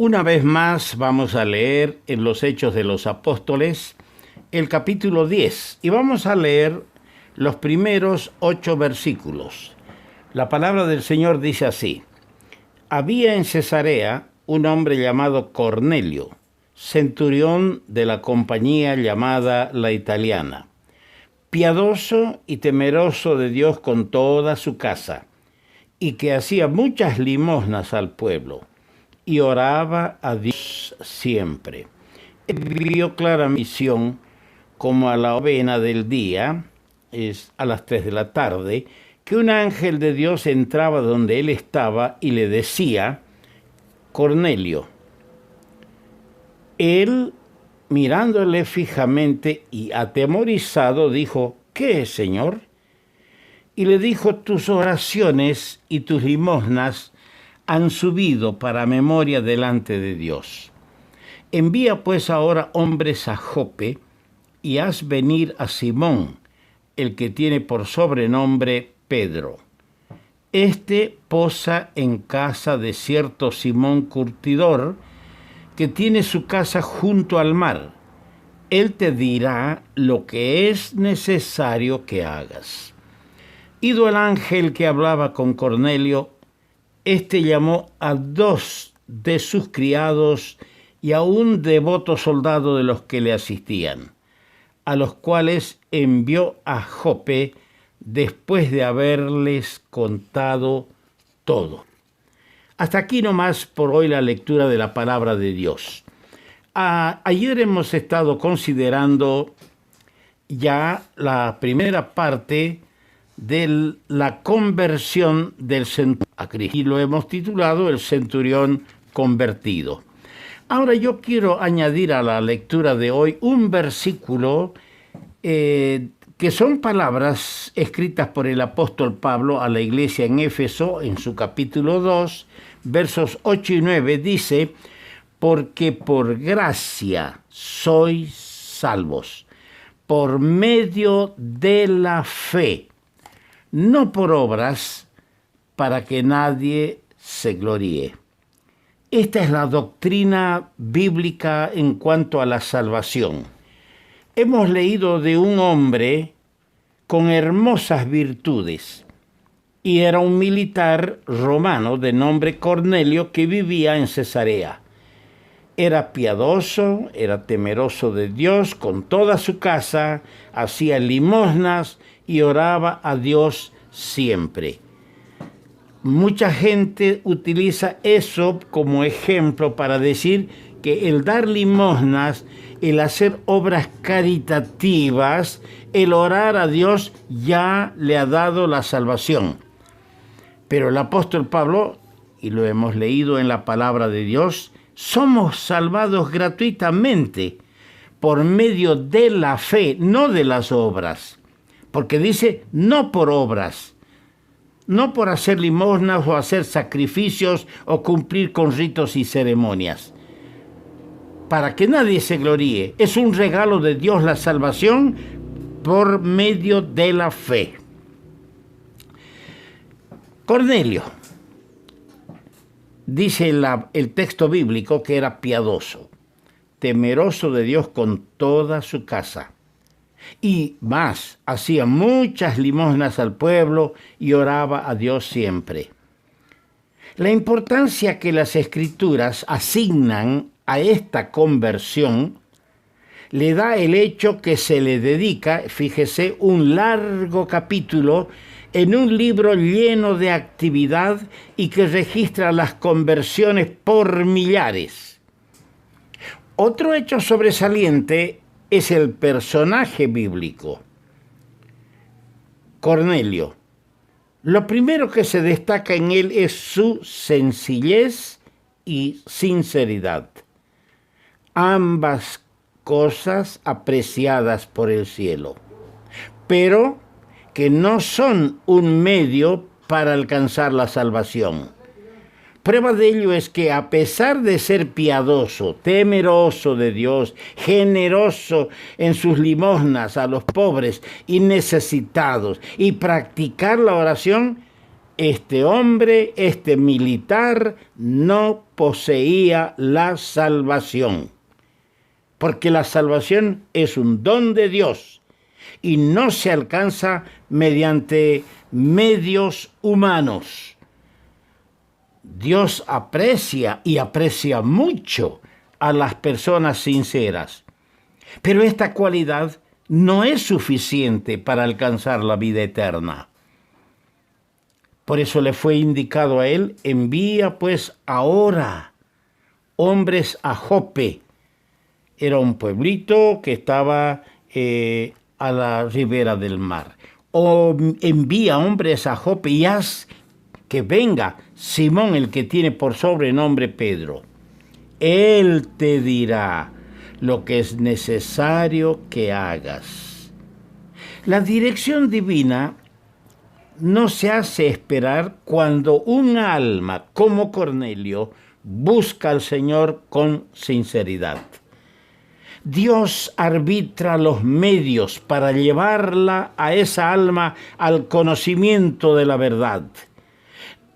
Una vez más vamos a leer en los Hechos de los Apóstoles el capítulo 10 y vamos a leer los primeros 8 versículos. La palabra del Señor dice así: Había en Cesarea un hombre llamado Cornelio, centurión de la compañía llamada La Italiana, piadoso y temeroso de Dios con toda su casa, y que hacía muchas limosnas al pueblo, y oraba a Dios siempre. Él vio clara visión, como a la novena del día, es a las 3 de la tarde, que un ángel de Dios entraba donde él estaba y le decía: Cornelio. Él, mirándole fijamente y atemorizado, dijo: ¿Qué es, Señor? Y le dijo: tus oraciones y tus limosnas han subido para memoria delante de Dios. Envía pues ahora hombres a Jope y haz venir a Simón, el que tiene por sobrenombre Pedro. Este posa en casa de cierto Simón Curtidor, que tiene su casa junto al mar. Él te dirá lo que es necesario que hagas. Ido el ángel que hablaba con Cornelio, este llamó a 2 de sus criados y a un devoto soldado de los que le asistían, a los cuales envió a Jope después de haberles contado todo. Hasta aquí nomás por hoy la lectura de la palabra de Dios. Ayer hemos estado considerando ya la primera parte de la conversión del centurión a Cristo, y lo hemos titulado El centurión convertido. Ahora yo quiero añadir a la lectura de hoy un versículo que son palabras escritas por el apóstol Pablo a la iglesia en Éfeso, en su capítulo 2, versos 8 y 9, dice: porque por gracia sois salvos, por medio de la fe, no por obras, para que nadie se gloríe. Esta es la doctrina bíblica en cuanto a la salvación. Hemos leído de un hombre con hermosas virtudes, y era un militar romano de nombre Cornelio que vivía en Cesarea. Era piadoso, era temeroso de Dios con toda su casa, hacía limosnas y oraba a Dios siempre. Mucha gente utiliza eso como ejemplo para decir que el dar limosnas, el hacer obras caritativas, el orar a Dios ya le ha dado la salvación. Pero el apóstol Pablo, y lo hemos leído en la palabra de Dios, somos salvados gratuitamente por medio de la fe, no de las obras. Porque dice, no por obras, no por hacer limosnas o hacer sacrificios o cumplir con ritos y ceremonias, para que nadie se gloríe. Es un regalo de Dios la salvación por medio de la fe. Cornelio, dice el texto bíblico que era piadoso, temeroso de Dios con toda su casa. Y más, hacía muchas limosnas al pueblo y oraba a Dios siempre. La importancia que las Escrituras asignan a esta conversión le da el hecho que se le dedica, fíjese, un largo capítulo en un libro lleno de actividad y que registra las conversiones por millares. Otro hecho sobresaliente es el personaje bíblico, Cornelio. Lo primero que se destaca en él es su sencillez y sinceridad. Ambas cosas apreciadas por el cielo, pero que no son un medio para alcanzar la salvación. Prueba de ello es que a pesar de ser piadoso, temeroso de Dios, generoso en sus limosnas a los pobres y necesitados y practicar la oración, este hombre, este militar, no poseía la salvación. Porque la salvación es un don de Dios y no se alcanza mediante medios humanos. Dios aprecia y aprecia mucho a las personas sinceras, pero esta cualidad no es suficiente para alcanzar la vida eterna. Por eso le fue indicado a él: envía pues ahora hombres a Jope. Era un pueblito que estaba a la ribera del mar. O envía hombres a Jope y haz que venga Simón, el que tiene por sobrenombre Pedro. Él te dirá lo que es necesario que hagas. La dirección divina no se hace esperar cuando un alma como Cornelio busca al Señor con sinceridad. Dios arbitra los medios para llevarla a esa alma al conocimiento de la verdad.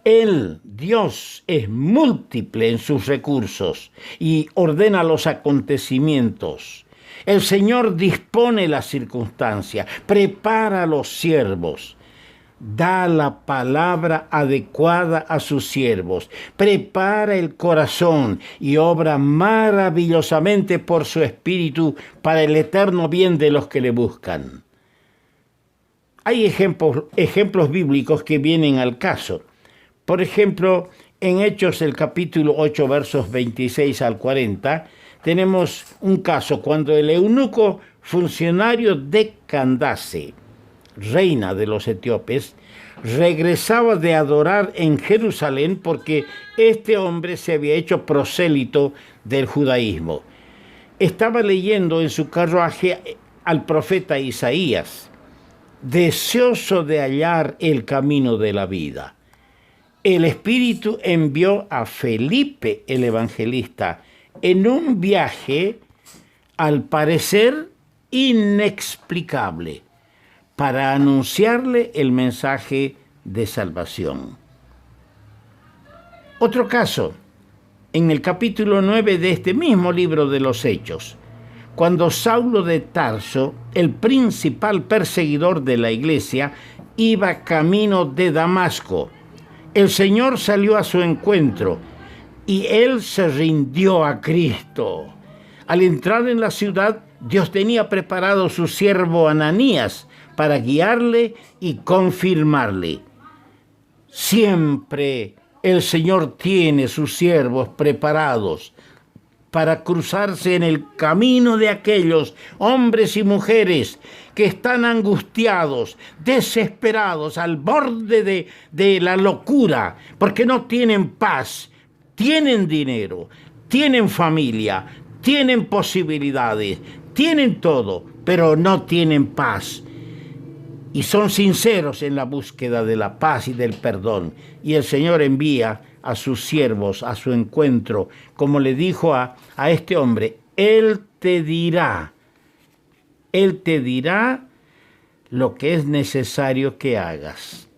Él, Dios, es múltiple en sus recursos y ordena los acontecimientos. El Señor dispone las circunstancias, prepara a los siervos, da la palabra adecuada a sus siervos, prepara el corazón y obra maravillosamente por su espíritu para el eterno bien de los que le buscan. Hay ejemplos bíblicos que vienen al caso. Por ejemplo, en Hechos el capítulo 8, versos 26 al 40, tenemos un caso cuando el eunuco funcionario de Candace, reina de los etíopes, regresaba de adorar en Jerusalén porque este hombre se había hecho prosélito del judaísmo. Estaba leyendo en su carruaje al profeta Isaías, deseoso de hallar el camino de la vida. El Espíritu envió a Felipe el evangelista en un viaje, al parecer inexplicable, para anunciarle el mensaje de salvación. Otro caso, en el capítulo 9 de este mismo libro de los Hechos, cuando Saulo de Tarso, el principal perseguidor de la iglesia, iba camino de Damasco, el Señor salió a su encuentro y él se rindió a Cristo. Al entrar en la ciudad, Dios tenía preparado su siervo Ananías para guiarle y confirmarle. Siempre el Señor tiene sus siervos preparados para cruzarse en el camino de aquellos hombres y mujeres que están angustiados, desesperados, al borde de la locura, porque no tienen paz, tienen dinero, tienen familia, tienen posibilidades, tienen todo, pero no tienen paz. Y son sinceros en la búsqueda de la paz y del perdón. Y el Señor envía a sus siervos a su encuentro, como le dijo a este hombre: Él te dirá lo que es necesario que hagas.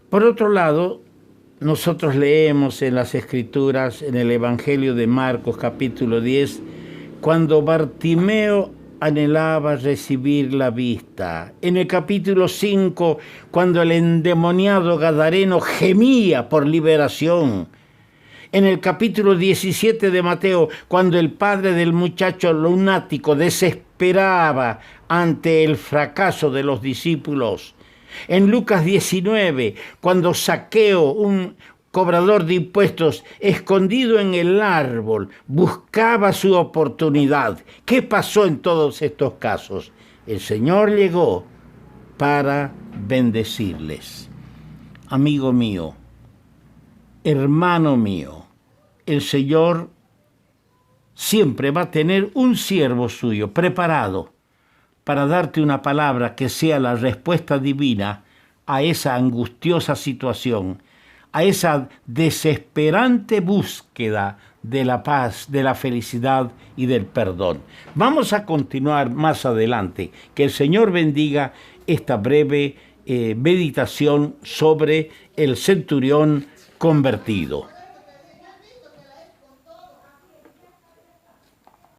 Por otro lado, nosotros leemos en las Escrituras, en el Evangelio de Marcos capítulo 10, cuando Bartimeo anhelaba recibir la vista. En el capítulo 5, cuando el endemoniado gadareno gemía por liberación. En el capítulo 17 de Mateo, cuando el padre del muchacho lunático desesperaba ante el fracaso de los discípulos. En Lucas 19, cuando Zaqueo, un cobrador de impuestos, escondido en el árbol, buscaba su oportunidad. ¿Qué pasó en todos estos casos? El Señor llegó para bendecirles. Amigo mío, hermano mío, el Señor siempre va a tener un siervo suyo preparado para darte una palabra que sea la respuesta divina a esa angustiosa situación, a esa desesperante búsqueda de la paz, de la felicidad y del perdón. Vamos a continuar más adelante. Que el Señor bendiga esta breve meditación sobre el centurión convertido.